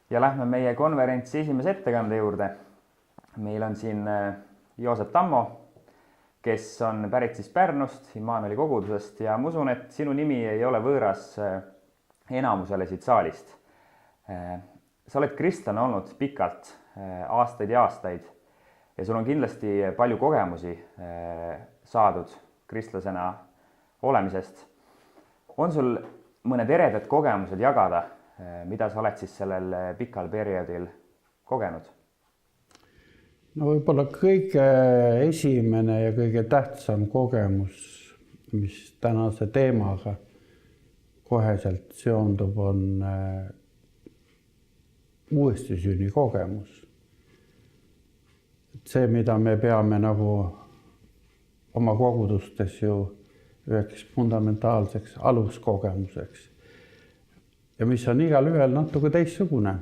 Ja lähme meie konverentsi esimese ettekande juurde. Meil on siin Joosep Tammo, kes on pärit siis Pärnust, Immanueli kogudusest ja ma usun, et sinu nimi ei ole võõras enamusele siit saalist. Sa oled kristlane olnud pikalt, aastaid ja aastaid ja sul on kindlasti palju kogemusi saadud kristlasena olemisest. On sul mõned eredad kogemused jagada, mida sa oled siis sellel pikal perioodil kogenud? No võib-olla kõige esimene ja kõige tähtsam kogemus, mis tänase teemaga koheselt seondub, on uuestisünni kogemus. See, mida me peame nagu oma kogudustes ju üheks fundamentaalseks aluskogemuseks ja mis on igal ühel natuke teistsugune.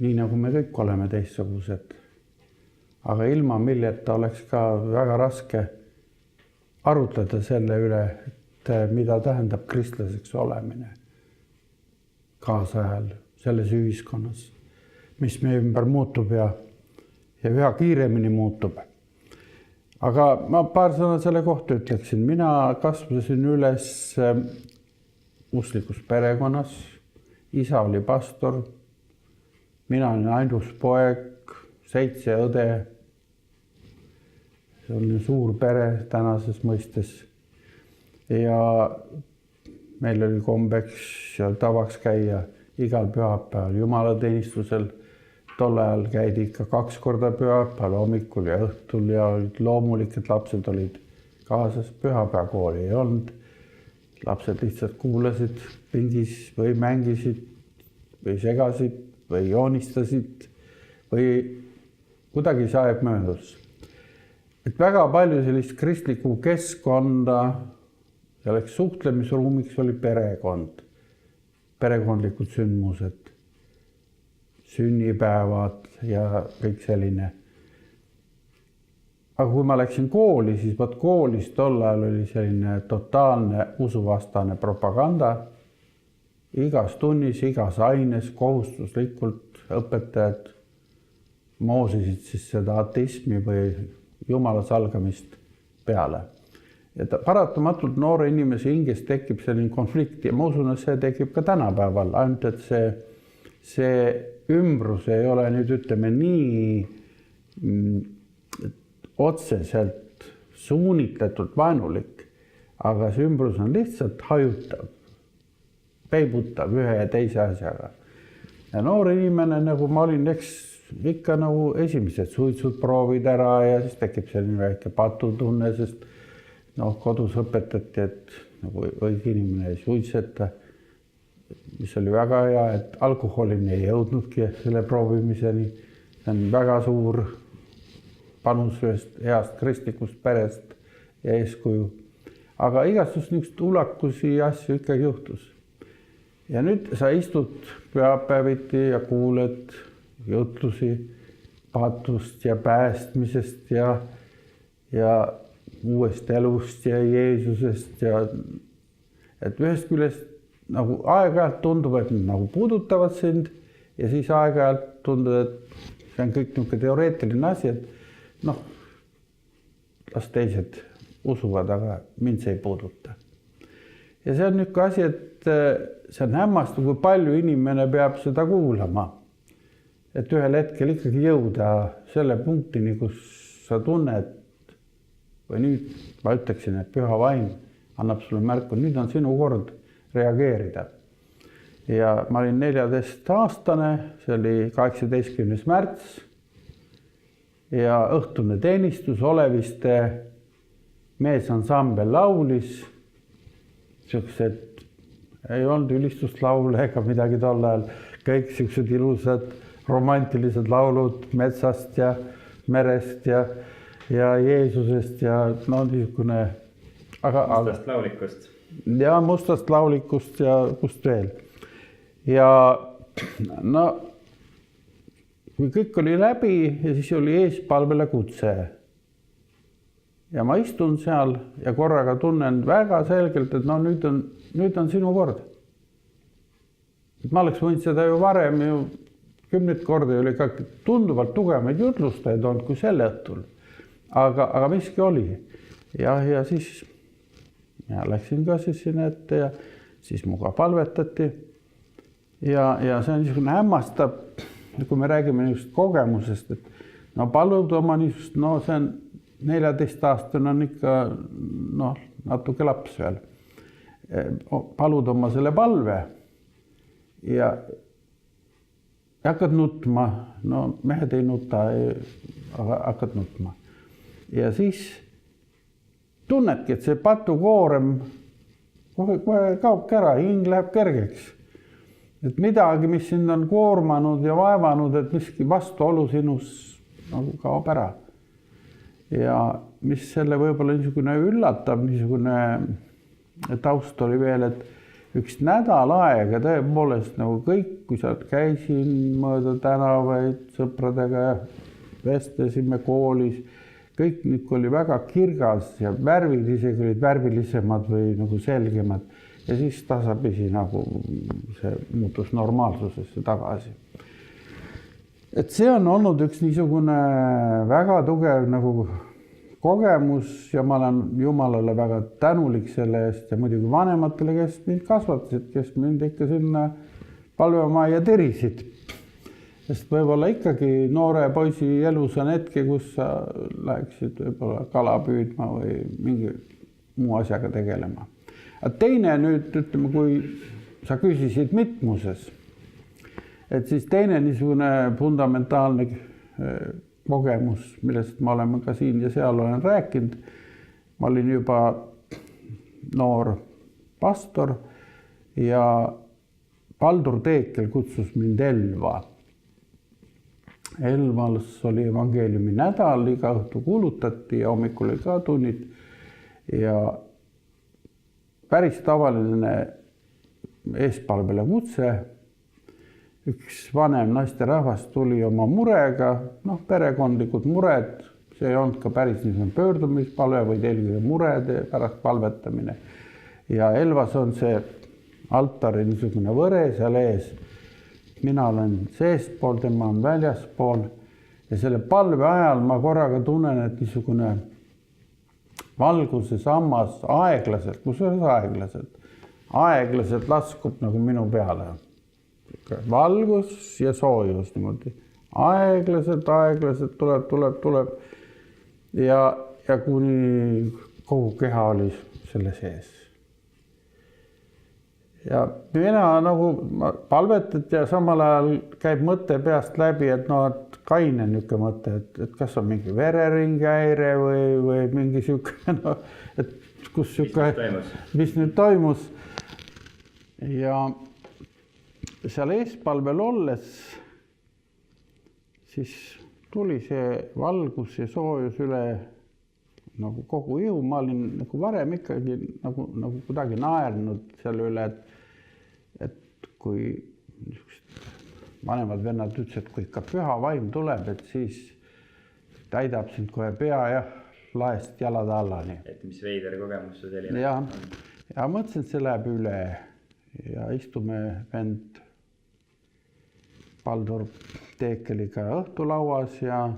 Nii nagu me kõik oleme teistsugused. Aga ilma milleta oleks ka väga raske arutleda selle üle, et mida tähendab kristlaseks olemine kaasajal selles ühiskonnas, mis meie ümber muutub ja üha kiiremini muutub. Aga ma paar sõna selle kohta ütleksin. Mina kasvasin üles usklikus perekonnas. Isa oli pastor. Mina olin ainus poeg, 7 õde. See oli suur pere tänases mõistes. Ja meil oli kombeks ja tavaks käia igal pühapäeval jumalateenistusel. Tol ajal käidi ikka 2 korda pühapäeval, hommikul ja õhtul ja olid loomulik, et lapsed olid kaasas. Pühapäevakooli ei olnud. Lapsed lihtsalt kuulasid pingis või mängisid või segasid või joonistasid või kuidagi see aeg möödus. Et väga palju sellist kristlikku keskkonda selleks suhtlemisruumiks oli perekond, perekondlikud sündmused, sünnipäevad ja kõik selline. Aga kui ma läksin kooli, siis koolis tol ajal oli selline totaalne usuvastane propaganda. Igas tunnis, igas aines kohustuslikult õpetajad moosisid siis seda ateismi või jumala salgamist peale. Ja paratamatult noore inimese hinges tekib selline konflikt ja ma usun, et see tekib ka tänapäeval, ainult et see ümbrus ei ole nüüd ütleme nii otseselt suunitletud vaenulik, aga see ümbrus on lihtsalt hajutav, peibutav ühe ja teise asjaga. Ja noor inimene, nagu ma olin, ikka nagu esimesed suitsud proovid ära ja siis tekib selline väike patutunne, sest kodus õpetati, et nagu õige inimene ei suitseta, mis oli väga hea, et alkoholini ei jõudnudki selle proovimiseni. See on väga suur panus ühest heast kristlikust perest ja eeskuju. Aga igastus niisugust ulakusi ja asju ikkagi juhtus. Ja nüüd sa istud pühapäeviti ja kuuled jutlusi paatust ja päästmisest ja uuest elust ja Jeesusest ja et ühest küljest nagu aeg-ajalt tundub, et nagu puudutavad sind ja siis aeg-ajalt tundub, et see on kõik niisugune teoreetiline asi, et las teised usuvad, aga mind see ei puuduta. Ja see on niisugune asi, et see on hämmastav, kui palju inimene peab seda kuulama. Et ühel hetkel ikkagi jõuda selle punktini, kus sa tunned, või nüüd ma ütleksin, et püha vaim annab sulle märku, nüüd on sinu kord reageerida. Ja ma olin 14-aastane, see oli 18. märts ja õhtune teenistus Oleviste meesansambel laulis. Siuksed ei olnud ülistuslaule ega midagi tol ajal, kõik siuksed ilusad romantilised laulud metsast ja merest ja Jeesusest ja niisugune. Mustast laulikust. Ja mustast laulikust ja kust veel. Ja kui kõik oli läbi ja siis oli eespalvele kutse. Ja ma istun seal ja korraga tunnen väga selgelt, et nüüd on sinu kord. ma oleks võinud seda ju varem ju 10 korda oli ka tunduvalt tugevamaid jutlustajaid olnud kui selle õhtul. Aga miski oli. Ja siis ja läksin ka siis sinna ette ja siis muga palvetati. Ja see on niisugune hämmastab, kui me räägime niisugust kogemusest, et no palud oma niisugust, no see on 14-aastane on ikka natuke laps veel. Palud oma selle palve ja hakkad nutma, no mehed ei nuta, aga hakkad nutma. Ja siis tunnedki, et see patukoorem kohe kaobki ära, hing läheb kergeks. Et midagi, mis sind on koormanud ja vaevanud, et miski vastuolu sinus nagu kaob ära. Ja mis selle võib-olla niisugune üllatab, niisugune taust oli veel, et üks nädal aega tõepoolest nagu kõik, kui sealt käisin mööda tänavaid sõpradega ja vestlesime koolis, kõik nüüd oli väga kirgas ja värvid isegi olid värvilisemad või nagu selgemad ja siis tasapisi nagu see muutus normaalsusesse tagasi. Et see on olnud üks niisugune väga tugev nagu kogemus ja ma olen Jumalale väga tänulik selle eest ja muidugi vanematele, kes mind kasvatasid, kes mind ikka sinna palvemajja terisid. Sest võib-olla ikkagi noore poisi elus on hetke, kus sa läheksid võib-olla kala püüdma või mingi muu asjaga tegelema. Aga teine nüüd, ütleme, kui sa küsisid mitmuses, et siis teine niisugune fundamentaalne kogemus, millest ma olen ka siin ja seal olen rääkinud. Ma olin juba noor pastor ja Paldur Teekel kutsus mind Elva. Elvas oli evangeeliumi nädal, iga õhtu kuulutati ja hommikul oli ka tunnid ja päris tavaline eespalvele kutse. Üks vanem naisterahvas tuli oma murega, perekondlikud mured, see ei olnud ka päris niisugune pöördumispalve, vaid eelkõige murede pärast palvetamine. Ja Elvas on see altari niisugune võre seal ees. Mina olen seestpool, tema on väljaspool ja selle palve ajal ma korraga tunnen, et niisugune valguse sammas aeglaselt, aeglaselt laskub nagu minu peale. Valgus ja soojus niimoodi. Aeglaselt tuleb. Ja kuni kogu keha oli selle sees. Ja mina nagu palvetad ja samal ajal käib mõte peast läbi, et kaine niisugune mõte, et kas on mingi vereringi häire või mingi niisugune, et kus niisugune, mis nüüd toimus. Ja seal eespalvel olles, siis tuli see valgus ja soojus üle nagu kogu ihu. Ma olin nagu varem ikkagi nagu kuidagi naernud selle üle, et kui vanemad vennad ütles, et kui ikka püha vaim tuleb, et siis täidab sind kohe pea ja laest jalad allani. Et mis veider kogemus see selline? Ja mõtlesin, et see läheb üle ja istume vend Paldur Teekeliga õhtulauas ja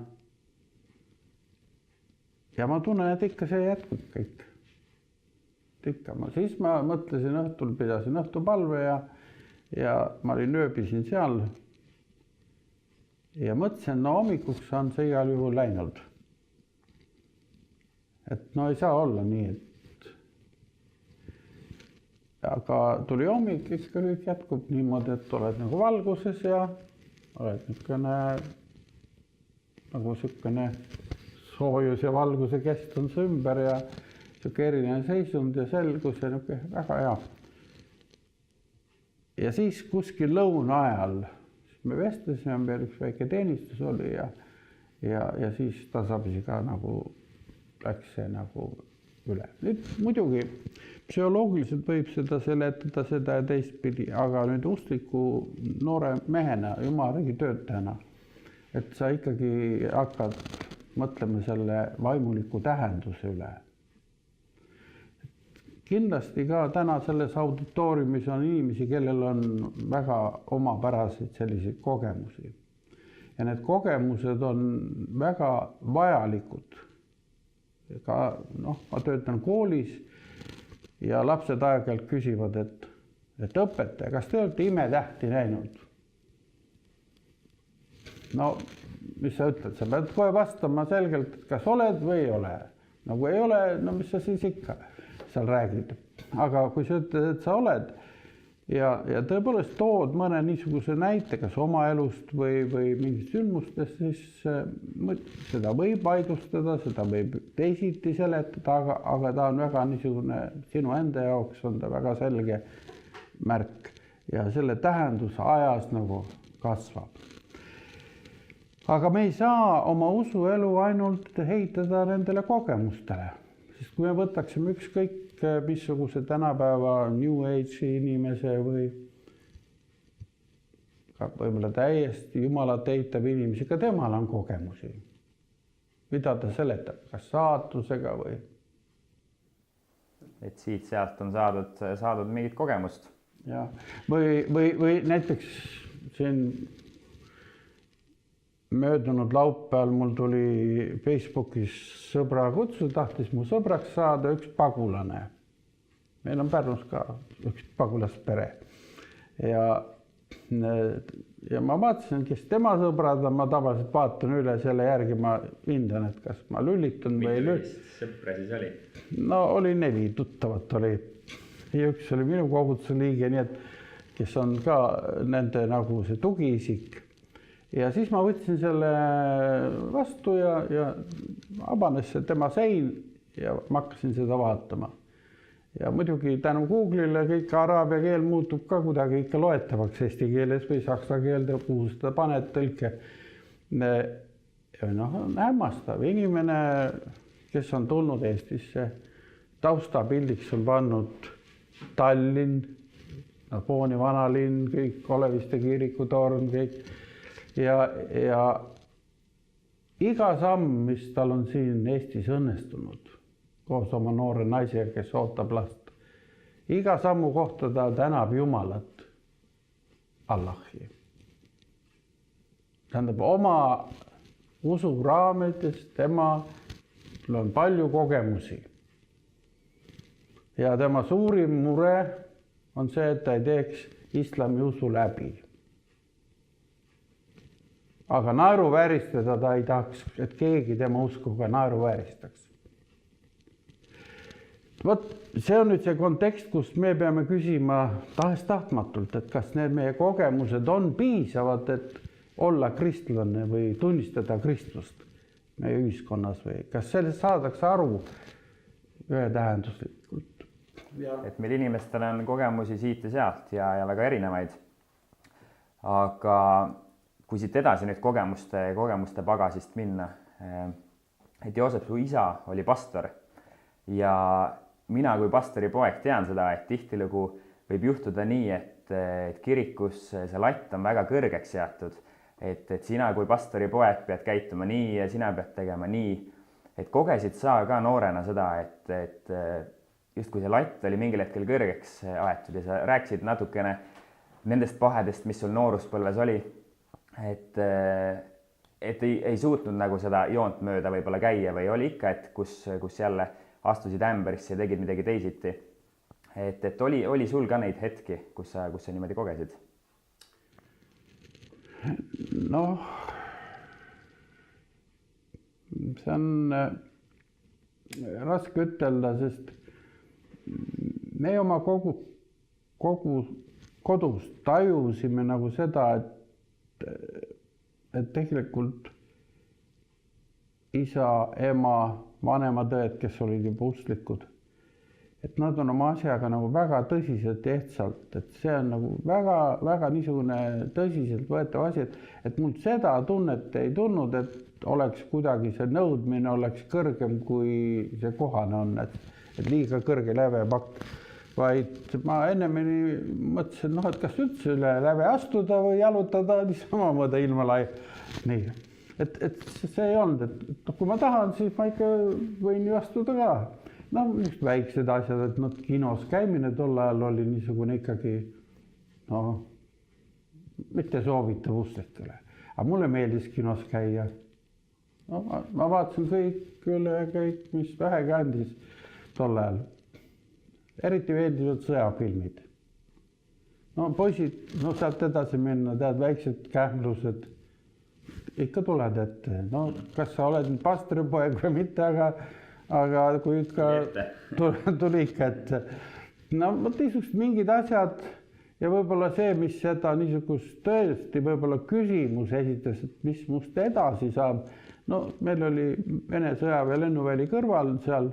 ma tunnen, et ikka see jätkub kõik. Siis ma mõtlesin õhtul, pidasin õhtupalve ja ma olin ööbisin seal ja mõtlesin, hommikuks on see igal juhul läinud. Et ei saa olla nii, aga tuli hommik, ikka kõik jätkub niimoodi, et oled nagu valguses ja oled niisugune soojus ja valguse kest on see ümber ja niisugune eriline seisund ja selgus ja niisugune väga hea. Ja siis kuskil lõuna ajal me vestlesime, meil üks väike teenistus oli ja siis tasapisi ka nagu läks see nagu üle. Nüüd muidugi psühholoogiliselt võib seda seletada seda ja teistpidi, aga nüüd uskliku noore mehena, Jumala riigi töötajana, et sa ikkagi hakkad mõtlema selle vaimuliku tähenduse üle. kindlasti ka täna selles auditooriumis on inimesi, kellel on väga omapäraseid selliseid kogemusi. Ja need kogemused on väga vajalikud. Ka, ma töötan koolis ja lapsed aeg-ajalt küsivad, et õpetaja, kas te olete Imetähti näinud? No, mis sa ütled? Sa pead kohe vastama selgelt, et kas oled või ei ole. Nagu ei ole, no mis sa siis ikka seal räägid. Aga kui sa ütled, et sa oled ja tõepoolest tood mõne niisuguse näite, kas oma elust või mingist sündmustest, siis seda võib vaidlustada, seda võib teisiti seletada, aga ta on väga niisugune, sinu enda jaoks on ta väga selge märk ja selle tähendus ajas nagu kasvab. Aga me ei saa oma usuelu ainult heitada nendele kogemustele, sest kui me võtaksime ükskõik missuguse tänapäeva New Age'i inimese või võib-olla täiesti jumalat eitav inimesi, ka temal on kogemusi. Mida ta seletab, kas saatusega või? Et siit-sealt on saadud mingit kogemust. Ja. Või näiteks siin möödunud laupäeval mul tuli Facebookis sõbra kutsu, tahtis mu sõbraks saada üks pagulane. Meil on Pärnus ka üks pagulaspere. Ja ma vaatasin, kes tema sõbrad on, ma tavaliselt vaatan üle selle järgi, ma hindan, et kas ma lüllitan või ei lüllitan. Mitu sõpra siis oli? No oli 4 tuttavat oli. Ja üks oli minu koguduse liige, nii et kes on ka nende nagu see tugiisik. Ja siis ma võtsin selle vastu ja avanes see tema sein ja ma hakkasin seda vaatama. Ja muidugi tänu Google'ile kõik araabia keel muutub ka kuidagi ikka loetavaks eesti keeles või saksa keelde, kuhu seda paned tõlke. On hämmastav inimene, kes on tulnud Eestisse, taustapildiks on pannud Tallinn, Pooni vanalinn, kõik Oleviste kirikutorn, kõik. Ja iga samm, mis tal on siin Eestis õnnestunud, koos oma noore naisega, kes ootab last, iga sammu kohta ta tänab Jumalat, Allahi. Tähendab, oma usu raamides temal on palju kogemusi. Ja tema suurim mure on see, et ta ei teeks islami usu läbi. Aga naeruvääristada ta ei tahaks, et keegi tema uskuga naeruvääristaks. Vot, see on nüüd see kontekst, kus me peame küsima tahes-tahtmatult, et kas need meie kogemused on piisavad, et olla kristlane või tunnistada kristlust meie ühiskonnas või kas sellest saadakse aru ühetähenduslikult. Et meil inimestel on kogemusi siit ja sealt ja väga erinevaid. Aga kui siit edasi nüüd kogemuste pagasist minna, et Joosep, su isa oli pastor ja mina kui pastori poeg tean seda, et tihtilugu võib juhtuda nii, et kirikus see latt on väga kõrgeks seatud, et sina kui pastori poeg pead käituma nii ja sina pead tegema nii, et kogesid sa ka noorena seda, et just kui see latt oli mingil hetkel kõrgeks aetud ja sa rääkisid natukene nendest pahedest, mis sul nooruspõlves oli, et ei suutnud nagu seda joont mööda võib-olla käia või oli ikka, et kus jälle astusid ämberisse ja tegid midagi teisiti. Et oli sul ka neid hetki, kus sa niimoodi kogesid? Noh, see on raske ütelda, sest me oma kodus tajusime nagu seda, et tegelikult isa, ema, vanemad õed, kes olid juba usklikud, et nad on oma asjaga nagu väga tõsiselt ja ehtsalt, et see on nagu väga niisugune tõsiselt võetav asi, et mul seda tunnet ei tulnud, et oleks kuidagi see nõudmine oleks kõrgem, kui see kohane on, et liiga kõrge lävepakk, vaid ma ennemini mõtlesin, et kas üldse üle läve astuda või jalutada niisama mõõda ilma lai. Nii. Et see ei olnud, et kui ma tahan, siis ma ikka võin ju astuda ka. no just väiksed asjad, et noh, kinos käimine tol ajal oli niisugune ikkagi noh, mitte soovitav ustestele. Aga mulle meeldis kinos käia. No, ma vaatasin kõik üle, kõik, mis vähegi andis tol ajal. Eriti meeldivad sõjafilmid. No poisid, no sealt edasi minna, tead, väiksed kähmlused ikka tuled ette. No kas sa oled pastoripoeg või mitte, aga kui ikka tuli ikka ette. No vot niisugused mingid asjad ja võib-olla see, mis seda niisugust tõesti võib-olla küsimus esitas, et mis must edasi saab. No meil oli Vene sõjaväe lennuväli kõrval seal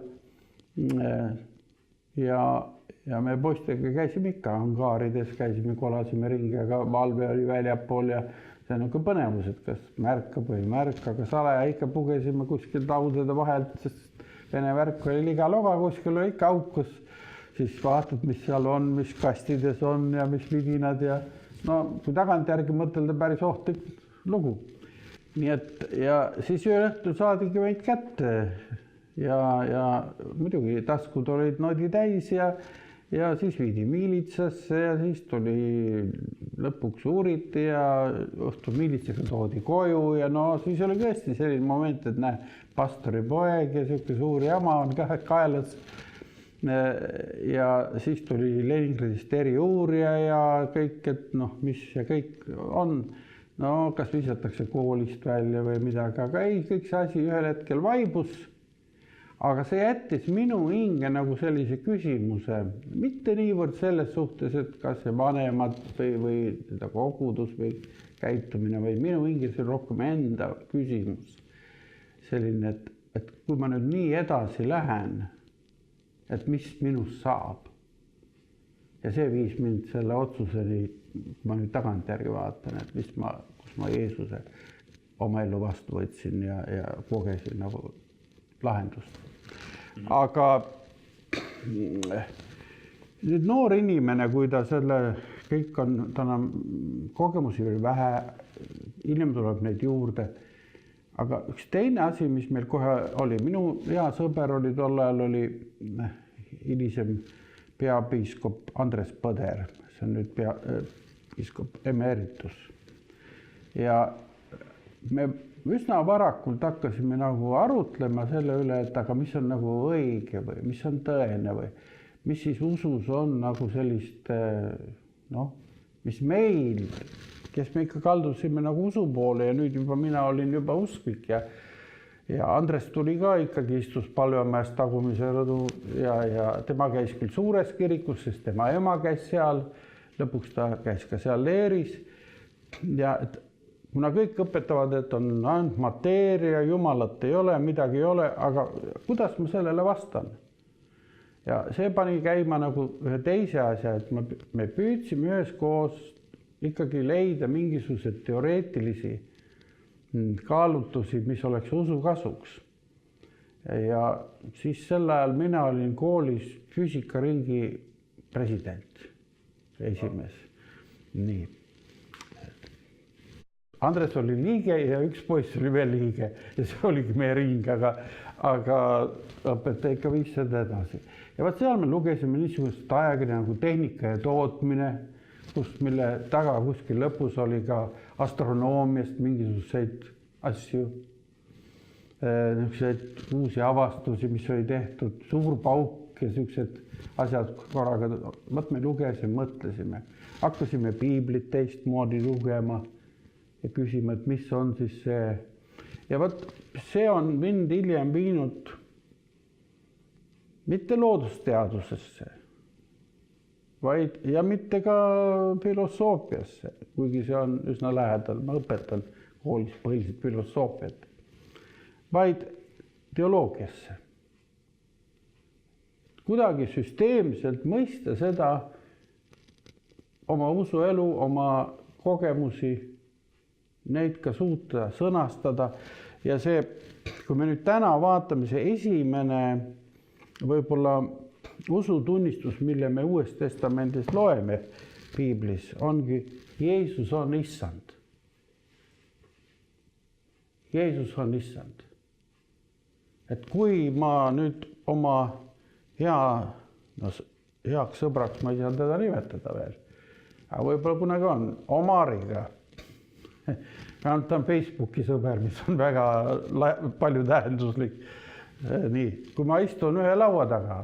ja me poistega käisime ikka hangaarides, käisime, kolasime ringi, aga valve oli väljapool ja see on ikka põnevus, et kas märkab või ei märka, aga salaja ikka pugesime kuskil taudade vahelt, sest Vene värk oli liga-loga, kuskil oli ikka aukus, siis vaatad, mis seal on, mis kastides on ja mis vidinad ja no kui tagantjärgi mõtelda, päris ohtlik lugu. Nii et ja siis ühel õhtul saadigi meid kätte ja muidugi taskud olid nodi täis ja siis viidi miilitsasse ja siis tuli lõpuks uuriti ja õhtul miilitsaga toodi koju ja no siis oli tõesti selline moment, et näe, pastori poeg ja siuke suur jama on kaelas. Ja siis tuli Leningradist eriuurija ja kõik, et noh, mis ja kõik on. No kas visatakse koolist välja või midagi, aga ei, kõik see asi ühel hetkel vaibus. Aga see jättis minu hinge nagu sellise küsimuse, mitte niivõrd selles suhtes, et kas see vanemad või seda kogudus või käitumine või minu hinge see rohkem enda küsimus. Selline, et kui ma nüüd nii edasi lähen, et mis minust saab. Ja see viis mind selle otsuseni, ma nüüd tagantjärgi vaatan, et kus ma Jeesuse oma ellu vastu võtsin ja kogesin nagu lahendust. Aga nüüd noor inimene, kui ta selle kõik on, tal on kogemusi veel vähe, hiljem tuleb neid juurde. Aga üks teine asi, mis meil kohe oli, minu hea sõber oli tol ajal oli hilisem peapiiskop Andres Põder, see on nüüd peapiiskop emeritus. Ja me üsna varakult hakkasime nagu arutlema selle üle, et aga mis on nagu õige või mis on tõene või mis siis usus on nagu sellist, noh, mis meil, kes me ikka kaldusime nagu usu poole ja nüüd juba mina olin juba usklik ja Andres tuli ka ikkagi, istus Palvemäest tagumise rõdu ja tema käis küll suures kirikus, sest tema ema käis seal, lõpuks ta käis ka seal leeris ja kuna kõik õpetavad, et on ainult mateeria, jumalat ei ole, midagi ei ole, aga kuidas ma sellele vastan? Ja see pani käima nagu ühe teise asja, et me püüdsime üheskoos ikkagi leida mingisugused teoreetilisi kaalutusi, mis oleks usu kasuks. Ja siis sel ajal mina olin koolis füüsikaringi president, esimees. Nii. Andres oli liige ja üks poiss oli veel liige ja see oligi meie ring, aga õpetaja ikka viis seda edasi. Ja vaat seal me lugesime niisugust ajakirja nagu Tehnika ja tootmine, mille taga kuskil lõpus oli ka astronoomiast mingisuguseid asju, niisuguseid uusi avastusi, mis oli tehtud, suur pauk ja niisugused asjad korraga. Vaat me lugesime, mõtlesime, hakkasime piiblit teistmoodi lugema ja küsima, et mis on siis see. Ja vaat see on mind hiljem viinud mitte loodusteadusesse, vaid ja mitte ka filosoofiasse, kuigi see on üsna lähedal, ma õpetan koolis põhiliselt filosoofiat, vaid teoloogiasse. Kuidagi süsteemselt mõista seda oma usuelu, oma kogemusi, neid ka suuta sõnastada ja see, kui me nüüd täna vaatame, see esimene võib-olla usutunnistus, mille me Uues Testamendis loeme piiblis, ongi Jeesus on issand. Jeesus on issand. Et kui ma nüüd oma hea, no heaks sõbraks ma ei saa teda nimetada veel. Aga võib-olla kunagi on Omariga. Vähemalt ta on Facebooki sõber, mis on väga palju tähenduslik. Nii, kui ma istun ühe laua taga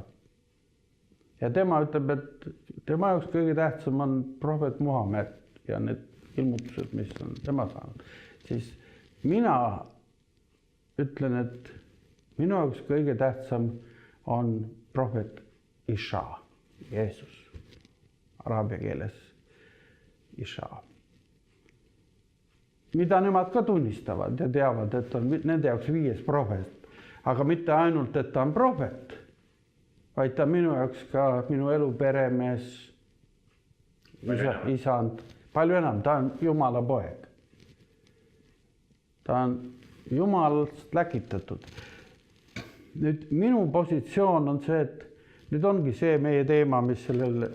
ja tema ütleb, et tema jaoks kõige tähtsam on prohvet Muhamed ja need ilmutused, mis on tema saanud, siis mina ütlen, et minu jaoks kõige tähtsam on prohvet Isha, Jeesus, araabia keeles Isha. Mida nemad ka tunnistavad ja teavad, et on nende jaoks 5. prohvet, aga mitte ainult, et ta on prohvet, vaid ta on minu jaoks ka minu elu peremees, isand, palju enam, ta on Jumala poeg. Ta on Jumalast läkitatud. Nüüd minu positsioon on see, et nüüd ongi see meie teema, mis sellel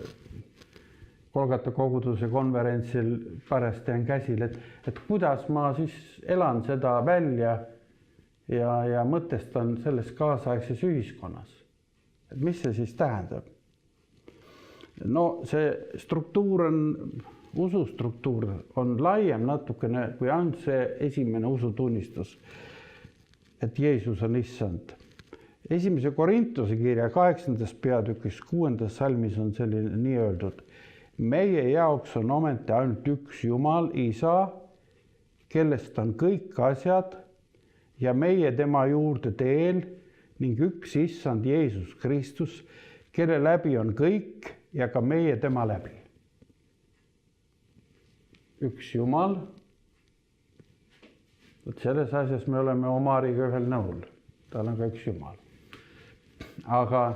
Kolgata koguduse konverentsil parasti on käsil, et kuidas ma siis elan seda välja ja mõtestan selles kaasaegses ühiskonnas. Et mis see siis tähendab? No see struktuur on, usustruktuur on laiem natukene, kui ainult see esimene usutunnistus, et Jeesus on issand. 1. Korintuse kirja 8. peatükis 6. salmis on selline nii öeldud. Meie jaoks on ometi ainult üks Jumal, Isa, kellest on kõik asjad ja meie tema juurde teel ning üks issand Jeesus Kristus, kelle läbi on kõik ja ka meie tema läbi. Üks Jumal. Selles asjas me oleme Omariga ühel nõul. Tal on ka üks Jumal. Aga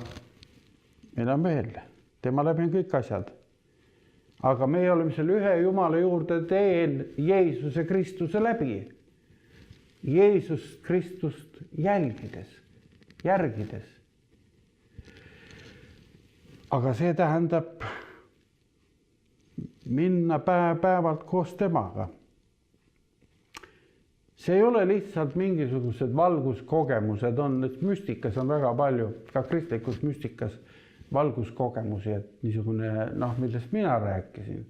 meil on veel. Tema läbi on kõik asjad. Aga meie oleme selle ühe Jumala juurde teel Jeesuse Kristuse läbi. Jeesus Kristust järgides. Aga see tähendab minna päev-päevalt koos temaga. See ei ole lihtsalt mingisugused valguskogemused, müstikas on väga palju, ka kristlikus müstikas valguskogemusi, et niisugune, millest mina rääkisin.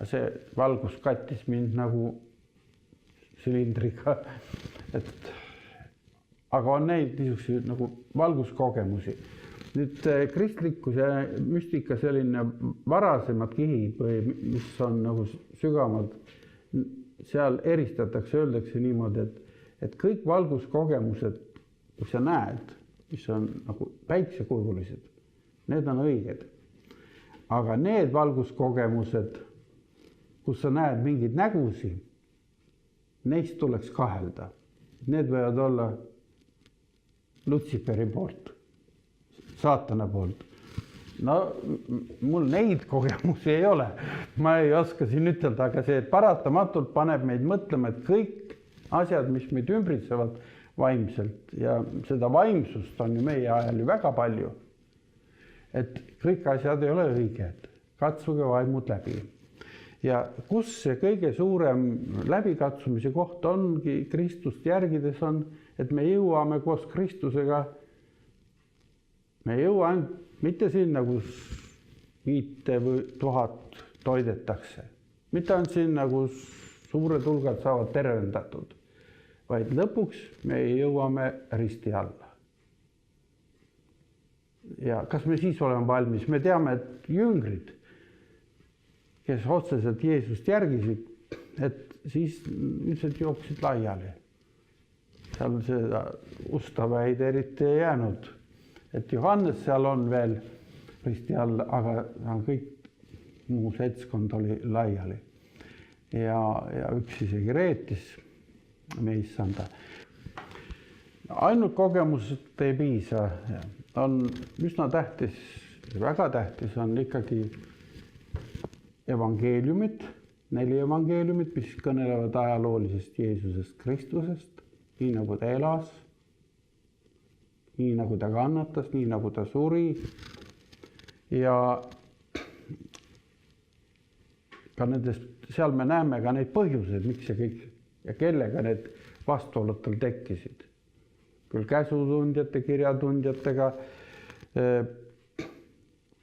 See valgus kattis mind nagu silindriga, aga on neid niisuguseid nagu valguskogemusi. Nüüd kristlikkus ja müstika selline varasemad kihid või mis on nagu sügavamad, seal eristatakse, öeldakse niimoodi, et kõik valguskogemused, kui sa näed, mis on nagu päiksekujulised, need on õiged. Aga need valguskogemused, kus sa näed mingeid nägusi, neist tuleks kahelda. Need võivad olla Lutsiferi poolt, saatana poolt. No mul neid kogemusi ei ole. Ma ei oska siin ütelda, aga see paratamatult paneb meid mõtlema, et kõik asjad, mis meid ümbritsevad vaimselt ja seda vaimsust on ju meie ajal ju väga palju. Et kõik asjad ei ole õiged. Katsuge vaimud läbi. Ja kus see kõige suurem läbikatsumise koht ongi Kristust järgides on, et me jõuame koos Kristusega, me ei jõua mitte sinna, kus 5 või 1000 toidetakse. Mitte on sinna, kus suured hulgad saavad tervendatud, vaid lõpuks me jõuame risti alla. Ja kas me siis oleme valmis? Me teame, et jüngrid, kes otseselt Jeesust järgisid, et siis üldiselt jooksid laiali. Seal seda ustaväid eriti ei jäänud. Et Johannes seal on veel risti all, aga kõik muu seltskond oli laiali. Ja üks isegi reetis meissanda. Ainult kogemused ei piisa. On üsna tähtis, väga tähtis on ikkagi evangeeliumid, 4 evangeeliumid, mis kõnelevad ajaloolisest Jeesusest Kristusest, nii nagu ta elas, nii nagu ta kannatas, nii nagu ta suri. Ja ka nendest, seal me näeme ka neid põhjuseid, miks see kõik ja kellega need vastuolud tal tekkisid. Küll käsutundjate, kirjatundjatega,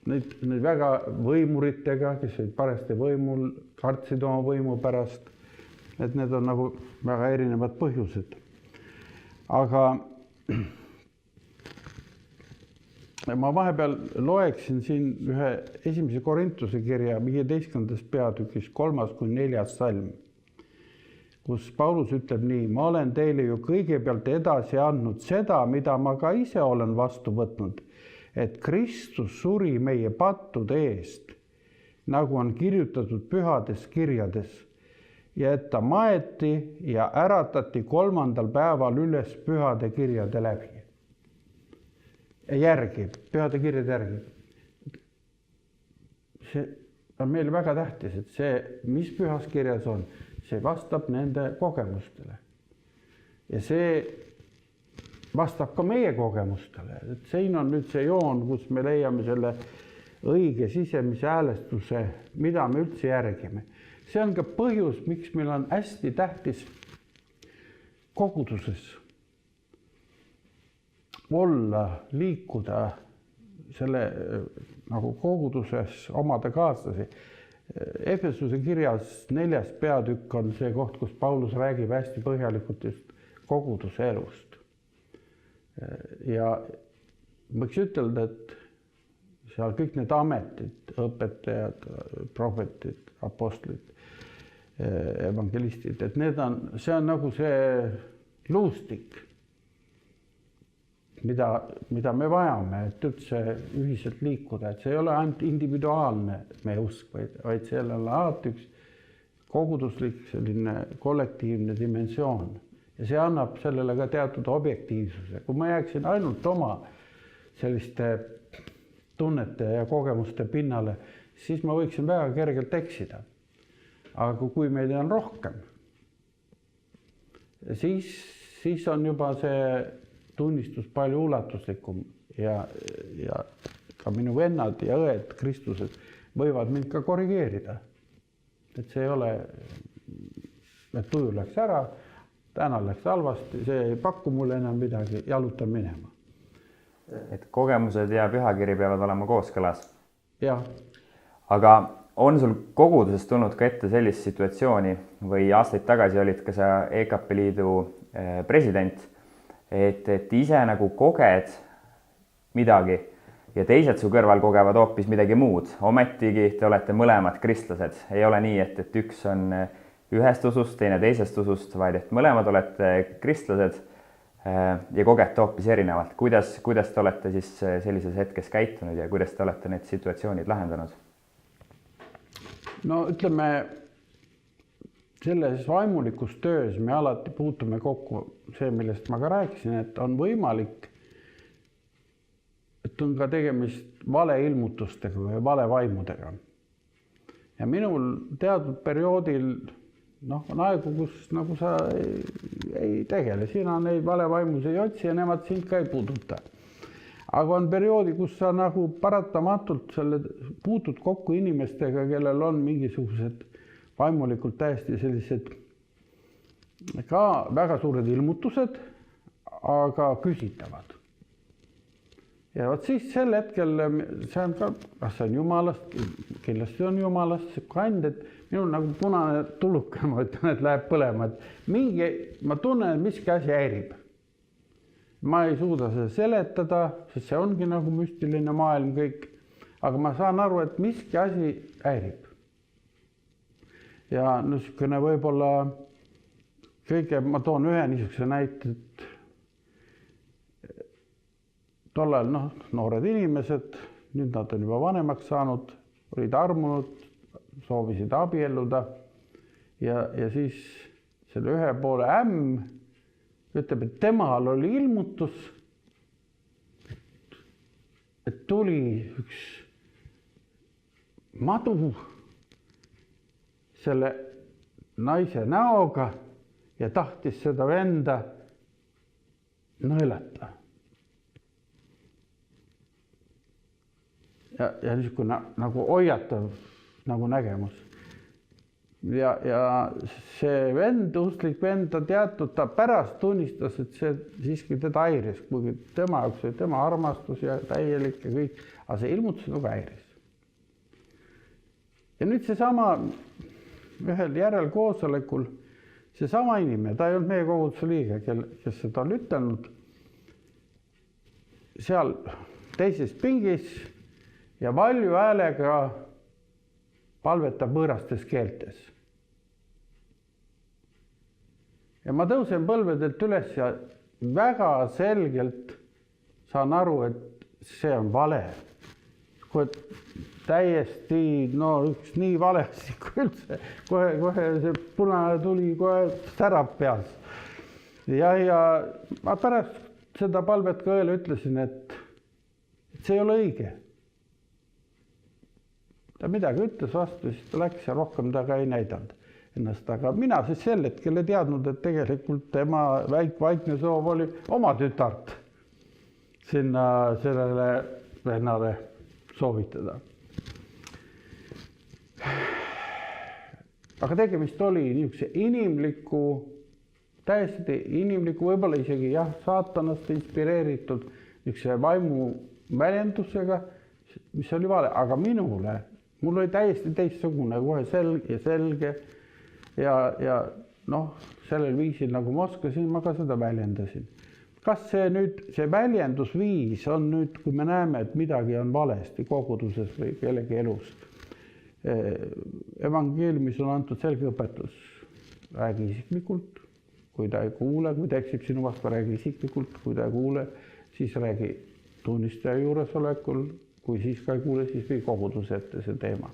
neid väga võimuritega, kes olid parajasti võimul, kartsid oma võimu pärast, et need on nagu väga erinevad põhjused. Aga ma vahepeal loeksin siin ühe esimese Korintuse kirja 15. peatükis 3.–4. salm, kus Paulus ütleb nii: ma olen teile ju kõigepealt edasi andnud seda, mida ma ka ise olen vastu võtnud, et Kristus suri meie pattude eest, nagu on kirjutatud pühades kirjades, ja et ta maeti ja äratati 3. päeval üles pühade kirjade läbi. Pühade kirjade järgi. See on meile väga tähtis, et see, mis pühas kirjas on, see vastab nende kogemustele. Ja see vastab ka meie kogemustele. Et siin on nüüd see joon, kus me leiame selle õige sisemise häälestuse, mida me üldse järgime. See on ka põhjus, miks meil on hästi tähtis koguduses olla, liikuda selle nagu koguduses, omada kaaslasi. Efesuse kirjas 4. peatükk on see koht, kus Paulus räägib hästi põhjalikult just koguduse elust. Ja võiks ütelda, et seal kõik need ametid, õpetajad, prohvetid, apostlid, evangelistid, et see on nagu see luustik, mida me vajame, et üldse ühiselt liikuda, et see ei ole ainult individuaalne meie usk, vaid seal on alati üks koguduslik selline kollektiivne dimensioon ja see annab sellele ka teatud objektiivsuse. Kui ma jääksin ainult oma selliste tunnete ja kogemuste pinnale, siis ma võiksin väga kergelt eksida. Aga kui meid on rohkem, siis on juba see tunnistus palju ulatuslikum ja ka minu vennad ja õed Kristused võivad mind ka korrigeerida. Et see ei ole, et tuju läks ära, täna läks halvasti, see ei paku mulle enam midagi, jalutan minema. Et kogemused ja pühakiri peavad olema kooskõlas. Jah. Aga on sul koguduses tulnud ka ette sellist situatsiooni või aastaid tagasi olid ka sa EKP liidu president, et ise nagu koged midagi ja teised su kõrval kogevad hoopis midagi muud. Ometigi te olete mõlemad kristlased. Ei ole nii, et üks on ühest usust, teine teisest usust, vaid et mõlemad olete kristlased ja kogete hoopis erinevalt. Kuidas te olete siis sellises hetkes käitunud ja kuidas te olete need situatsioonid lahendanud? No ütleme, selles vaimulikus töös me alati puutume kokku see, millest ma ka rääkisin, et on võimalik, et on ka tegemist valeilmutustega või valevaimudega. Ja minul teatud perioodil on aegu, kus nagu sa ei tegele, sina neid valevaimusi ei otsi ja nemad sind ka ei puuduta. Aga on perioodi, kus sa nagu paratamatult puutud kokku inimestega, kellel on mingisugused vaimulikult täiesti sellised ka väga suured ilmutused, aga küsitavad. Ja siis sel hetkel see on ka, kas see on Jumalast, kindlasti on Jumalast, see kand, et minul nagu punane tuluke, ma ütlen, et läheb põlema, et ma tunnen, et miski asi häirib. Ma ei suuda seda seletada, sest see ongi nagu müstiline maailm kõik, aga ma saan aru, et miski asi häirib. Ja niisugune võib-olla ma toon ühe niisuguse näite, et tollal noored inimesed, nüüd nad on juba vanemaks saanud, olid armunud, soovisid abielluda ja siis selle ühe poole ütleb, et temal oli ilmutus, et tuli üks madu selle naise näoga ja tahtis seda venda nõelata. Ja niisugune nagu hoiatav nagu nägemus. ja see vend, usklik vend, ta pärast tunnistas, et see siiski teda häiris, kuigi tema jaoks oli tema armastus ja täielik ja kõik, aga see ilmutus nagu häiris. Ja nüüd seesama ühel järelkoosolekul, seesama inimene, ta ei olnud meie koguduse liige, kes seda on ütelnud, seal teises pingis ja valju häälega palvetab võõrastes keeltes. Ja ma tõusen põlvedelt üles ja väga selgelt saan aru, et see on vale. Kui täiesti, üks nii vale, kui üldse, kohe see punane tuli, kohe särab peas. Ja ma pärast seda palvet ka õele ütlesin, et see ei ole õige. Ta midagi ütles vastu, siis ta läks ja rohkem ta ka ei näidanud ennast, aga mina siis sel hetkel ei teadnud, et tegelikult tema vaikne soov oli oma tütart sinna sellele vennale soovitada. Aga tegemist oli niisuguse inimliku, täiesti inimliku, võib-olla isegi saatanast inspireeritud niisuguse vaimu väljendusega, mis oli vale, aga mul oli täiesti teistsugune, kohe selge ja sellel viisil, nagu ma oskasin, ma ka seda väljendasin. Kas see väljendusviis on nüüd, kui me näeme, et midagi on valesti koguduses või kellegi elus? Evangeeliumis on antud selge õpetus. Räägi isiklikult, kui ta ei kuule, kui ta eksib sinu vastu, räägi isiklikult, kui ta ei kuule, siis räägi tunnistaja juuresolekul, kui siis ka ei kuule, siis või koguduse ette see teema.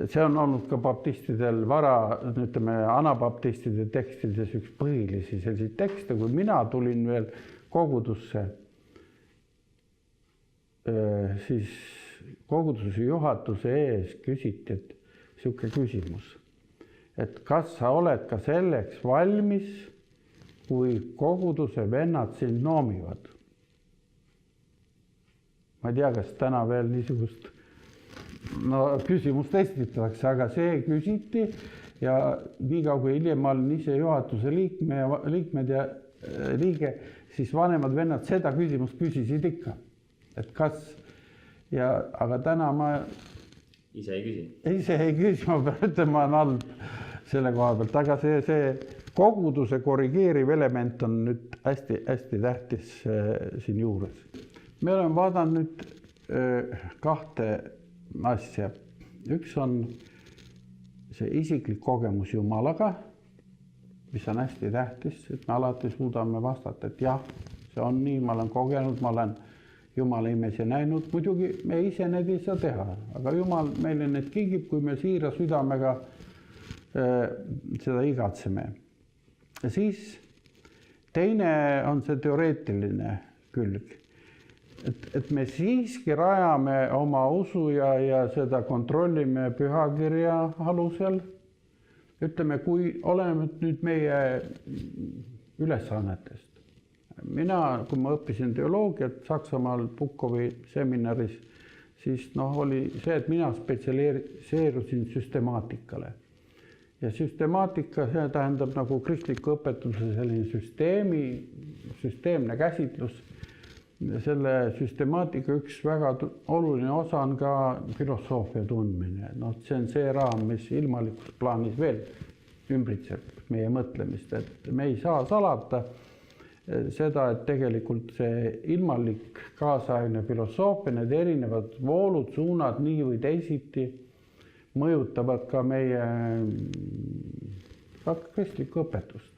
See on olnud ka baptistidel anabaptistide tekstides üks põhilisi selliseid tekste, kui mina tulin veel kogudusse, siis koguduse juhatuse ees küsiti, et niisugune küsimus, et kas sa oled ka selleks valmis, kui koguduse vennad sind noomivad? Ma ei tea, kas täna veel niisugust küsimust esitatakse, aga see küsiti ja nii kui hiljem ma olin ise juhatuse liikmed ja liige, siis vanemad vennad seda küsimust küsisid ikka, et kas aga täna ma ise ei küsi. Ise ei küsi, ma pean ütlema, ma olen halb selle koha pealt, aga see koguduse korrigeeriv element on nüüd hästi tähtis siin juures. Me oleme vaadanud nüüd kahte asja. Üks on see isiklik kogemus Jumalaga, mis on hästi tähtis, et me alati suudame vastata, et jah, see on nii, ma olen kogenud, ma olen Jumala imesi näinud. Muidugi me ise need ei saa teha, aga Jumal meile need kingib, kui me siira südamega seda igatseme. Ja siis teine on see teoreetiline külg. Et me siiski rajame oma usu ja seda kontrollime pühakirja alusel. Ütleme, kui oleme nüüd meie ülesannetest. Kui ma õppisin teoloogiat Saksamaal Pukovi seminaris, siis oli see, et mina spetsialiseerusin süstemaatikale. Ja süstemaatika, see tähendab nagu kristliku õpetuse selline süsteemne käsitlus. Selle süstemaatika üks väga oluline osa on ka filosoofia tundmine. See on see raam, mis ilmalikus plaanis veel ümbritseb meie mõtlemist, et me ei saa salata seda, et tegelikult see ilmalik kaasaegne filosoofia, need erinevad voolud, suunad nii või teisiti mõjutavad ka meie kristlikku õpetust.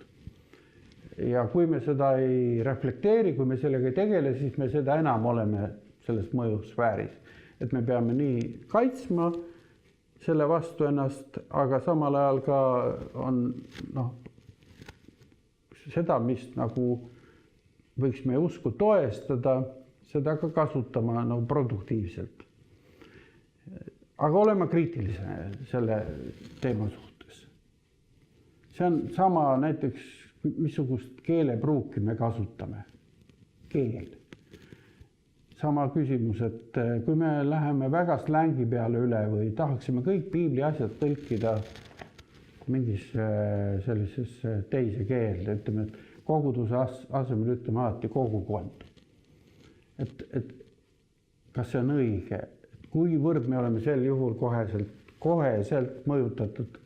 Ja kui me seda ei reflekteeri, kui me sellega ei tegele, siis me seda enam oleme selles mõjusfääris. Et me peame nii kaitsma selle vastu ennast, aga samal ajal ka on seda, mis nagu võiks meie usku toestada, seda ka kasutama produktiivselt. Aga olema kriitiline selle teema suhtes. See on sama näiteks missugust keelepruuki me kasutame. Keel. Sama küsimus, et kui me läheme väga slängi peale üle või tahaksime kõik piibli asjad tõlkida mingis sellises teise keelde, ütleme, et koguduse asemel ütleme alati kogukond. Et kas see on õige, kuivõrd me oleme sel juhul koheselt mõjutatud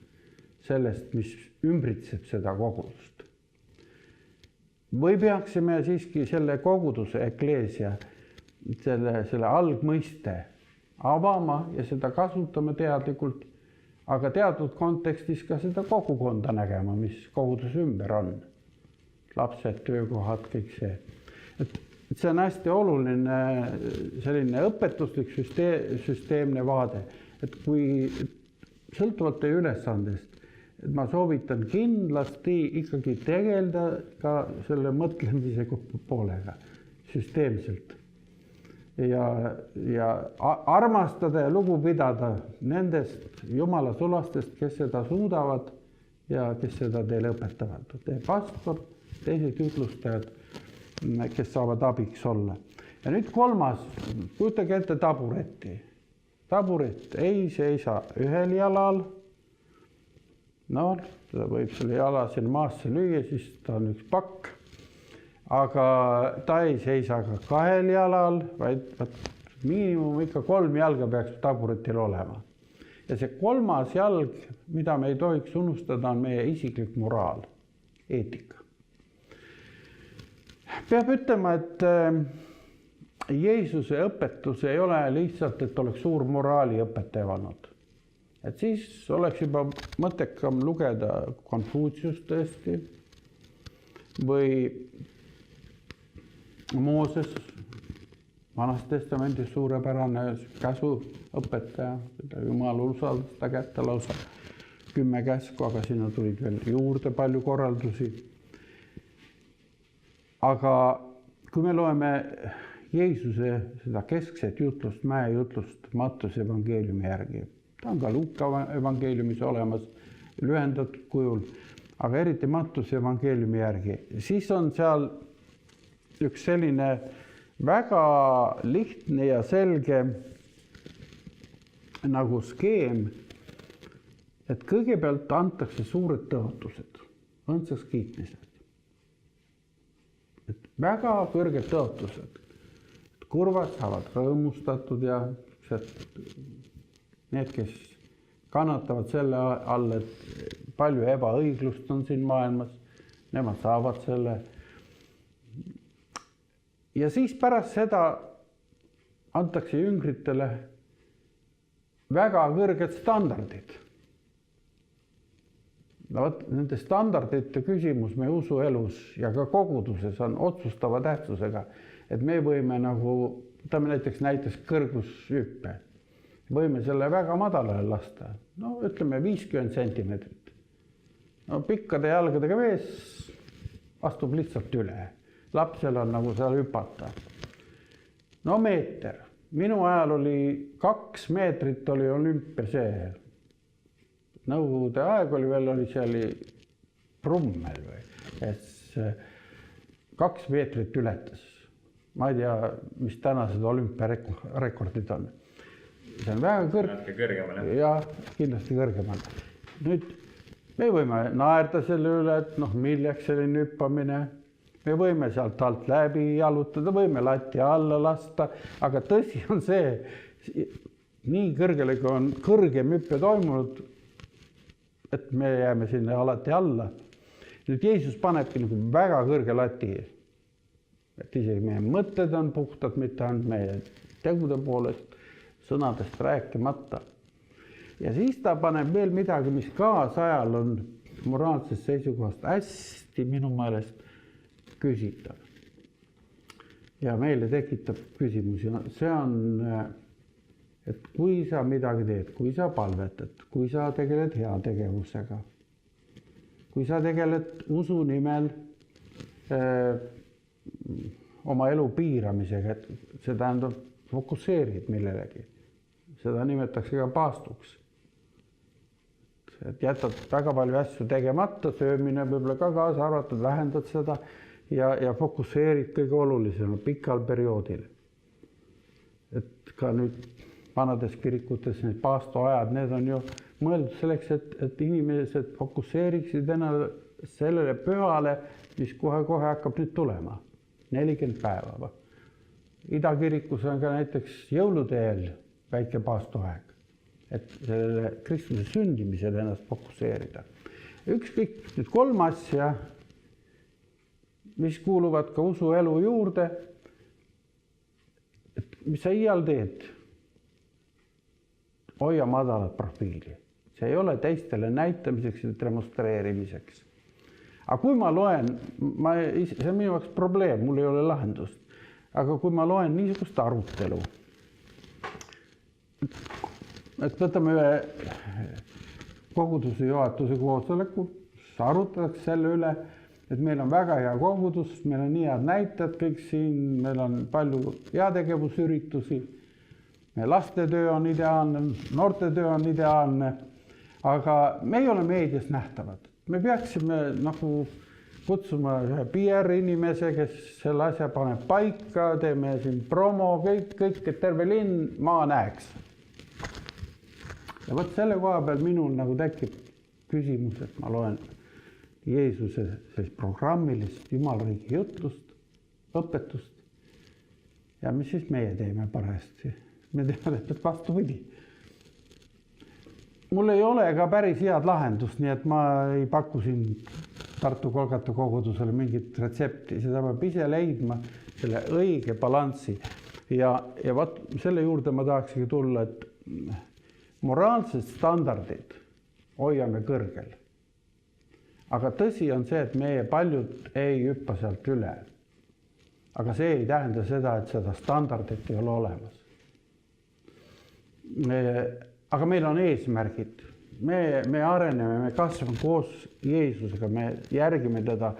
sellest, mis ümbritseb seda kogudust. Või peaksime siiski selle koguduse ekleesia, selle algmõiste avama ja seda kasutama teadlikult, aga teatud kontekstis ka seda kogukonda nägema, mis koguduse ümber on. Lapsed, töökohad, kõik see. Et see on hästi oluline selline õpetuslik süsteemne vaade, et kui sõltuvalt teie ülesandest, et ma soovitan kindlasti ikkagi tegeleda ka selle mõtlemise poolega süsteemselt ja armastada ja lugu pidada nendest Jumala sulastest, kes seda suudavad ja kes seda teile õpetavad. Teie pastor, teised jutlustajad, kes saavad abiks olla. Ja nüüd kolmas, kujutage ette tabureti. Taburet ei seisa ühel jalal. No, ta võib selle jala siin maasse lüüa, siis ta on üks pakk. Aga ta ei seisa ka kahel jalal, vaid miinimum ikka 3 jalga peaks taburetil olema. Ja see kolmas jalg, mida me ei tohiks unustada, on meie isiklik moraal, eetika. Peab ütlema, et Jeesuse õpetus ei ole lihtsalt, et oleks suur moraaliõpetaja olnud. Et siis oleks juba mõttekam lugeda Konfutsiust tõesti või Mooses, Vanas Testamendis suurepärane käsuõpetaja, Jumal usaldas ta kätte lausa 10 käsku, aga sinna tulid veel juurde palju korraldusi. Aga kui me loeme Jeesuse seda keskset jutlust, mäejutlust Mattuse evangeeliumi järgi, ta on ka Luuka evangeeliumis olemas lühendatud kujul, aga eriti Mattuse evangeeliumi järgi, siis on seal üks selline väga lihtne ja selge nagu skeem, et kõigepealt antakse suured tõotused, õndsaks kiitmised. Et väga kõrged tõotused. Kurvad saavad rõõmustatud ja need, kes kannatavad selle all, et palju ebaõiglust on siin maailmas, nemad saavad selle. Ja siis pärast seda antakse jüngritele väga kõrged standardid. Nende standardite küsimus meie usuelus ja ka koguduses on otsustava tähtsusega, et me võime nagu, võtame näiteks kõrgushüppe, võime selle väga madalale lasta, no ütleme 50 sentimeetrit. No pikkade jalgadega mees astub lihtsalt üle, lapsel on nagu seal hüpata. No meeter, minu ajal oli 2 meetrit oli olümpia see. Nõukogude aeg oli seal Brummel või, et 2 meetrit ületas. Ma ei tea, mis tänased olümpiarekordid on. See on väga kõrgemal. Ja, kindlasti kõrgemal. Nüüd me võime naerda selle üle, et milleks selline hüppamine. Me võime sealt alt läbi jalutada, võime lati alla lasta, aga tõsi on see, nii kõrgele, kui on kõrgem hüppe toimunud, et me jääme sinna alati alla. Nüüd Jeesus panebki nagu väga kõrge lati. Et isegi meie mõtted on puhtad, mitte ainult meie tegude poolest, sõnadest rääkimata. Ja siis ta paneb veel midagi, mis kaasajal on moraalsest seisukohast hästi minu meelest küsitav. Ja meile tekitab küsimusi. See on, et kui sa midagi teed, kui sa palvetad, kui sa tegeled heategevusega, kui sa tegeled usu nimel oma elu piiramisega, et see tähendab fokusseerid millelegi. Seda nimetatakse ka paastuks. Et jätad väga palju asju tegemata, söömine võib-olla ka kaasa arvatud, vähendad seda ja fokusseerid kõige olulisema pikal perioodil. Et ka nüüd vanades kirikutes need paastuajad, need mõeldud selleks, et inimesed fokusseeriksid ennast sellele pühale, mis kohe-kohe hakkab nüüd tulema. 40 päeva. Idakirikus on ka näiteks jõulude eel väike paastuaeg, et sellele Kristuse sündimisele ennast fokusseerida. Ükskõik nüüd 3 asja, mis kuuluvad ka usuelu juurde, et mis sa iial teed, hoia madalat profiili. See ei ole teistele näitamiseks ja demonstreerimiseks. Aga kui ma loen, see on minu jaoks probleem, mul ei ole lahendust, aga kui ma loen niisugust arutelu, et võtame ühe koguduse juhatuse koosoleku, arutatakse selle üle, et meil on väga hea kogudus, meil on nii head näitajad kõik siin, meil on palju heategevusüritusi, meie lastetöö on ideaalne, noortetöö on ideaalne, aga me ei ole meedias nähtavad. Me peaksime nagu kutsuma ühe PR-inimese, kes selle asja paneb paika, teeme siin promo, kõik, et terve linn maa näeks. Ja võt selle koha peal minul nagu tekib küsimus, et ma loen Jeesuse programmilist Jumalariigi jutlust, õpetust. Ja mis siis meie teeme parajasti? Me teeme täpselt vastupidi. Mul ei ole ka päris head lahendust, nii et ma ei paku siin Tartu Kolgata kogudusele mingit retsepti. Seda peab ise leidma selle õige balanssi. Ja vaat selle juurde ma tahaksigi tulla, et moraalsed standardid hoiame kõrgel. Aga tõsi on see, et meie paljud ei hüppa sealt üle. Aga see ei tähenda seda, et seda standardit ei ole olemas. Aga meil on eesmärgid. Me areneme, me kasvame koos Jeesusega, me järgime teda,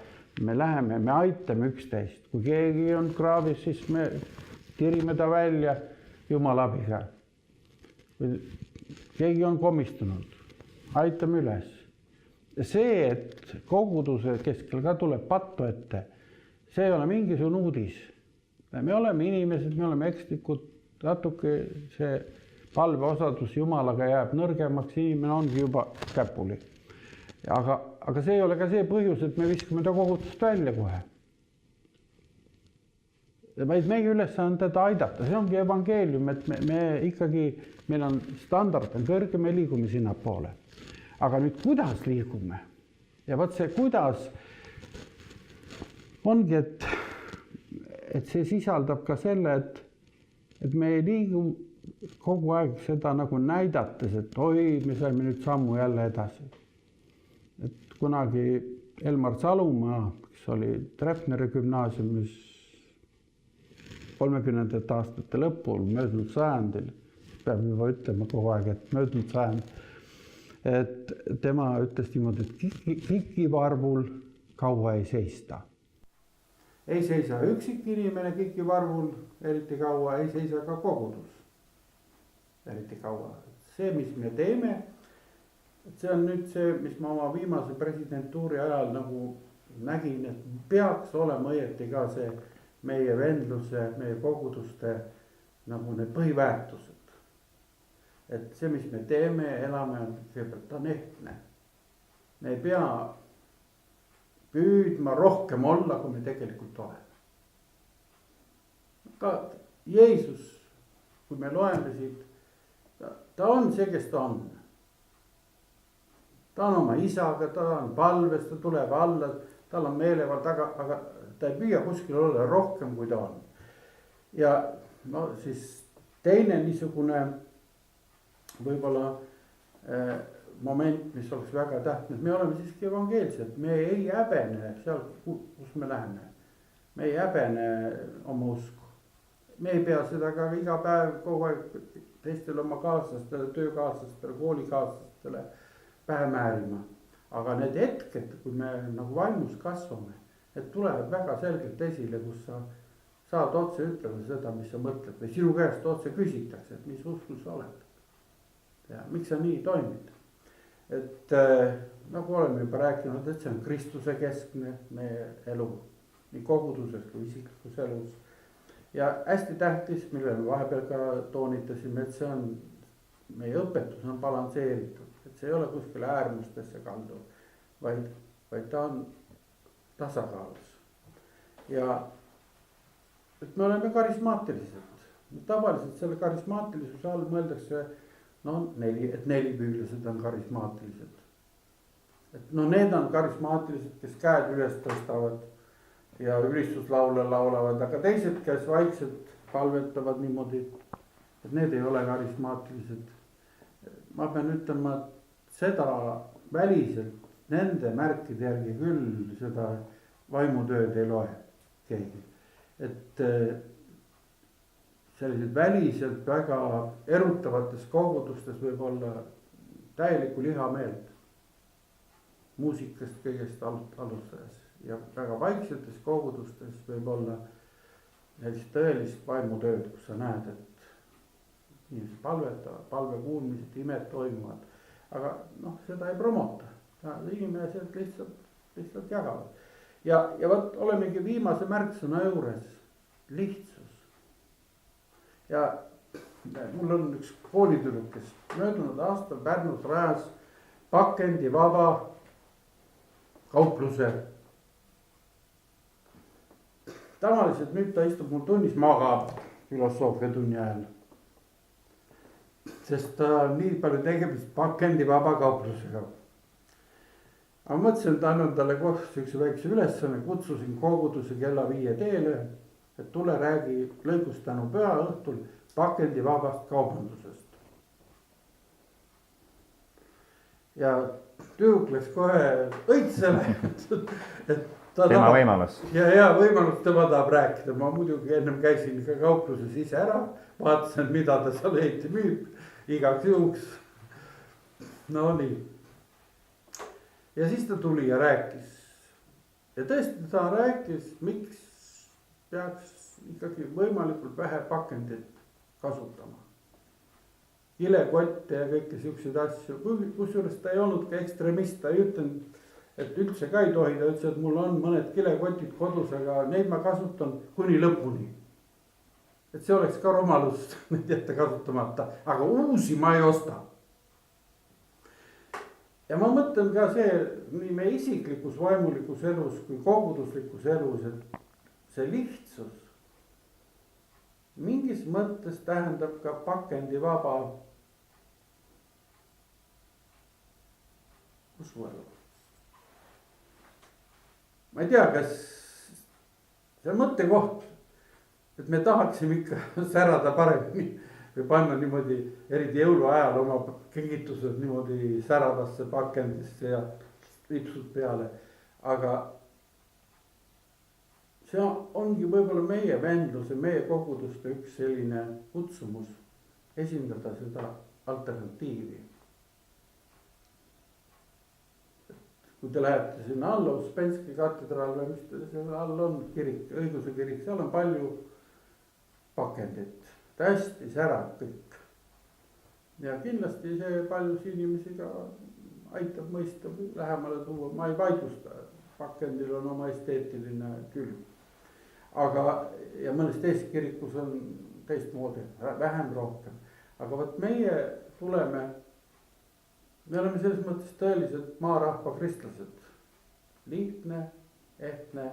me läheme, me aitame üksteist. Kui keegi on kraavis, siis me tirime ta välja Jumala abiga. Keegi on komistunud, aitame üles. See, et koguduse keskel ka tuleb pattu ette, see ei ole mingisugune uudis. Me oleme inimesed, me oleme ekslikud, natuke see palveosadus Jumalaga jääb nõrgemaks, inimene ongi juba käpuli. Aga see ei ole ka see põhjus, et me viskame ta kogudust välja kohe. Vaid meie ülesanne teda aidata, see ongi evangeelium, et me ikkagi, meil on standard, on kõrge, me liigume sinna poole. Aga nüüd kuidas liigume? Ja vaat see kuidas ongi, et see sisaldab ka selle, et me ei liigu kogu aeg seda nagu näidates, et oi, me saime nüüd sammu jälle edasi. Et kunagi Elmar Salumaa, kes oli Treffneri gümnaasiumis 30. aastate lõpul, möödunud sajandil, peab juba ütlema kogu aeg, et möödunud sajand, et tema ütles niimoodi, et kikivarvul kaua ei seista. Ei seisa üksik inimene kikivarvul eriti kaua, ei seisa ka kogudus eriti kaua. See, mis me teeme, see on nüüd see, mis ma oma viimase presidentuuri ajal nagu nägin, et peaks olema õieti ka see meie vendluse, meie koguduste nagu need põhiväärtused. Et see, mis me teeme, elame, kõigepealt on ehtne. Me ei pea püüdma rohkem olla, kui me tegelikult oleme. Ka Jeesus, kui me loeme siit, ta on see, kes ta on. Ta on oma isaga, ta on palves, ta tuleb alla, tal on meelevald, aga ta ei püüa kuskil olla rohkem, kui ta on. Ja no siis teine niisugune võib-olla moment, mis oleks väga tähtne, me oleme siiski evangeelsed, me ei häbene seal, kus me läheme. Me ei häbene oma usku. Me ei pea seda ka iga päev kogu aeg teistele oma kaaslastele, töökaaslastele, koolikaaslastele pähe määrima. Aga need hetked, kui me nagu vaimus kasvame, et tulevad väga selgelt esile, kus sa saad otse ütleda seda, mis sa mõtled. Või sinu käest otse küsitakse, et mis usku sa oled. Ja miks sa nii toimid? Et nagu oleme juba rääkinud, et see on Kristuse keskne meie elu. Nii koguduses kui isiklikus elus. Ja hästi tähtis, mille me vahepeal ka toonitasime, et see on, meie õpetus on balansseeritud. et see ei ole kuskile äärmustesse kaldu, vaid ta on tasakaalus. Ja et me oleme karismaatilised. Tavaliselt selle karismaatilisuse all mõeldakse, et nelipüüdlased on karismaatilised. Et need on karismaatilised, kes käed üles tõstavad ja ülistuslaule laulavad, aga teised, kes vaikselt palvetavad niimoodi, et need ei ole karismaatilised. Ma pean ütlema, et seda väliselt nende märkide järgi küll seda vaimutööd ei loe keegi. Et sellised väliselt väga erutavates kogudustes võib olla täielikku lihameelt muusikast kõigest alustades ja väga vaiksetes kogudustes võib olla sellist tõelist vaimutööd, kus sa näed, et inimesed palvetavad, palve kuulmised, imed toimuvad, aga seda ei promota, inimesed lihtsalt jagavad. Ja vot olemegi viimase märksõna juures, lihtsus. Ja mul on üks koolitüdruk, kes möödunud aastal Pärnus rajas pakendivaba kaupluse. Tavaliselt nüüd ta istub mul tunnis magab filosoofia tunni ajal. Sest ta on nii palju tegemist pakendivaba kauplusega. Aga mõtlesin, et annan talle üks väikse ülesanne, kutsusin koguduse kella 5 teele, et tule räägi lõigust tänu püha õhtul pakendivabast kaubandusest. Ja tüük läks kohe õitsele, et tema võimalus. Ja võimalus tema tahab rääkida. Ma muidugi ennem käisin ka kaupluses ise ära, vaatasin, mida ta seal eiti müüb, igaks juhuks. No nii. Ja siis ta tuli ja rääkis. Ja tõesti ta rääkis, miks peaks ikkagi võimalikult vähe pakendit kasutama. Kilekotte ja kõike siukseid asju, kusjuures ta ei olnud ka ekstremist, ta ei ütlenud, et üldse ka ei tohi, ta ütles, et mul on mõned kilekotid kodus, aga neid ma kasutan kuni lõpuni. Et see oleks ka rumalus neid jätta kasutamata, aga uusi ma ei osta. Ja ma mõtlen ka see, nii meie isiklikus vaimulikus elus kui koguduslikus elus, et see lihtsus mingis mõttes tähendab ka pakendivaba usuelu. Ma ei tea, kas see mõttekoht, et me tahaksime ikka särada paremini või panna niimoodi, eriti jõuluajal oma kingitused niimoodi säravasse pakendisse ja lipsud peale, aga see ongi võib-olla meie vendluse, meie koguduste üks selline kutsumus esindada seda alternatiivi. Kui te lähete sinna alla, Uspenski katedraal või mis te seal all on, kirik, õiguse kirik, seal on palju pakendit, hästi särab kõik. Ja kindlasti see paljus inimesi ka aitab mõista lähemale tuua, ma ei vaidlusta, pakendil on oma esteetiline külg. Aga, ja mõnes teises kirikus on teistmoodi, vähem rohkem. Aga võt meie tuleme, me oleme selles mõttes tõeliselt maarahva kristlased. Lihtne, ehtne,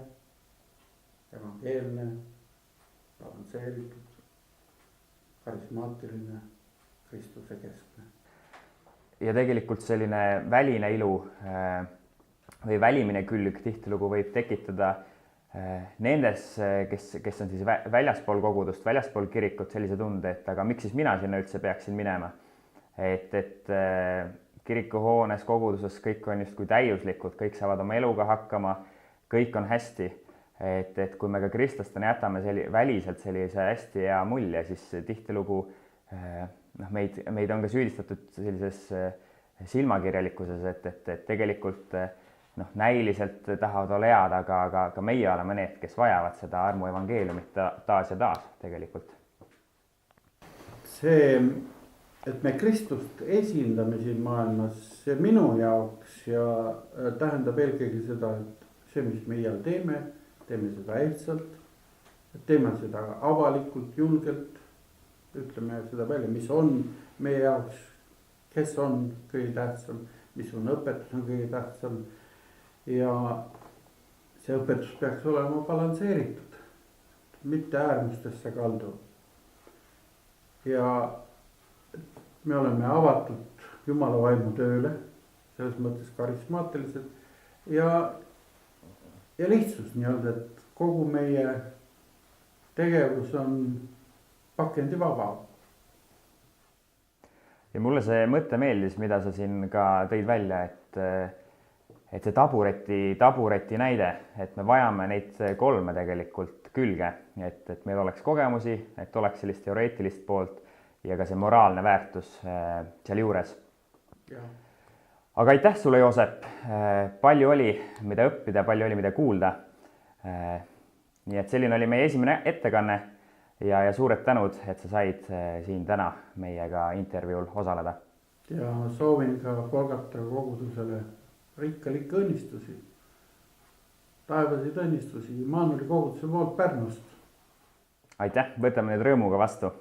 evangeelne, balansseeritud, karismaatiline, Kristuse keskne. Ja tegelikult selline väline ilu või välimine külg tihtilugu võib tekitada nendes, kes on siis väljaspool kogudust, väljaspool kirikut sellise tunde, et aga miks siis mina sinna üldse peaksin minema. Et kirikuhoones, koguduses kõik on justkui täiuslikud, kõik saavad oma eluga hakkama, kõik on hästi. Et kui me ka kristlastena jätame väliselt sellise hästi hea mulje, siis tihtilugu meid on ka süüdistatud sellises silmakirjalikkuses, et tegelikult näiliselt tahavad olla head, aga meie oleme need, kes vajavad seda armu evangeeliumit taas ja taas tegelikult. See, et me Kristust esindame siin maailmas, see minu jaoks ja tähendab eelkõige seda, et see, mis me iial teeme seda ehtsalt, teeme seda avalikult, julgelt, ütleme seda välja, mis on meie jaoks kes on kõige tähtsam, missugune õpetus on kõige tähtsam. Ja see õpetus peaks olema balansseeritud, mitte äärmustesse kaldu. Ja me oleme avatud Jumala vaimu tööle, selles mõttes karismaatilised ja lihtsus nii-öelda, et kogu meie tegevus on pakendivaba. Ja mulle see mõte meeldis, mida sa siin ka tõid välja, et see tabureti näide, et me vajame neid kolme tegelikult külge, et meil oleks kogemusi, et oleks sellist teoreetilist poolt ja ka see moraalne väärtus seal juures. Aga aitäh sulle, Joosep. Palju oli, mida õppida, palju oli, mida kuulda. Nii et selline oli meie esimene ettekanne ja suured tänud, et sa said siin täna meiega intervjuul osaleda. Ja soovin ka Golgata kogudusele rikkalikke õnnistusi, taevaseid õnnistusi Immanueli koguduse poolt Pärnust. Aitäh, võtame need rõõmuga vastu.